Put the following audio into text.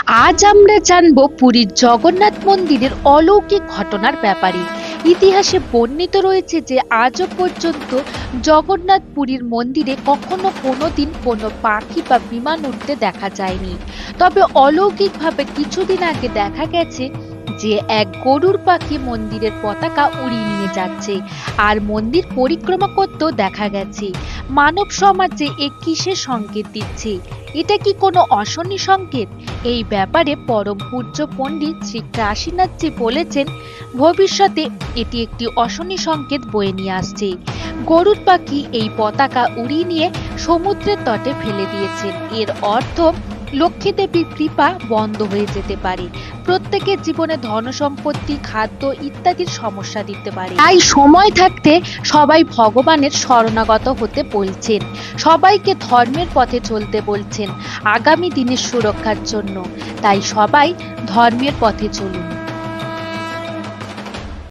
আজ আমরা জানব পুরীর জগন্নাথ মন্দিরের অলৌকিক ঘটনার ব্যাপারে। ইতিহাসে বর্ণিত রয়েছে যে আজও পর্যন্ত জগন্নাথ পুরীর মন্দিরে কখনো কোনোদিন কোনো পাখি বা বিমান উঠতে দেখা যায়নি। তবে অলৌকিকভাবে কিছুদিন আগে দেখা গেছে যে এক গরুর পাখি মন্দিরের পতাকা উড়িয়ে নিয়ে যাচ্ছে আর মন্দির পরিক্রমা করতেও দেখা গেছে। মানব সমাজে এ কিসের সংকেত দিচ্ছে? এটা কি কোনো অশনি সংকেত? এই ব্যাপারে পরম পূজ্য পণ্ডিত শ্রী কাশীনাথজি বলেছেন, ভবিষ্যতে এটি একটি অশনি সংকেত বয়ে নিয়ে আসছে। গরুর পাখি এই পতাকা উড়িয়ে নিয়ে সমুদ্রের তটে ফেলে দিয়েছেন। এর অর্থ লক্ষ্মী দেবীর কৃপা বন্ধ হয়ে যেতে পারে, প্রত্যেকের জীবনে ধন সম্পত্তি, খাদ্য ইত্যাদির সমস্যা দিতে পারে। তাই সময় থাকতে সবাই ভগবানের শরণাগত হতে বলছেন, সবাইকে ধর্মের পথে চলতে বলছেন আগামী দিনের সুরক্ষার জন্য। তাই সবাই ধর্মের পথে চলুন।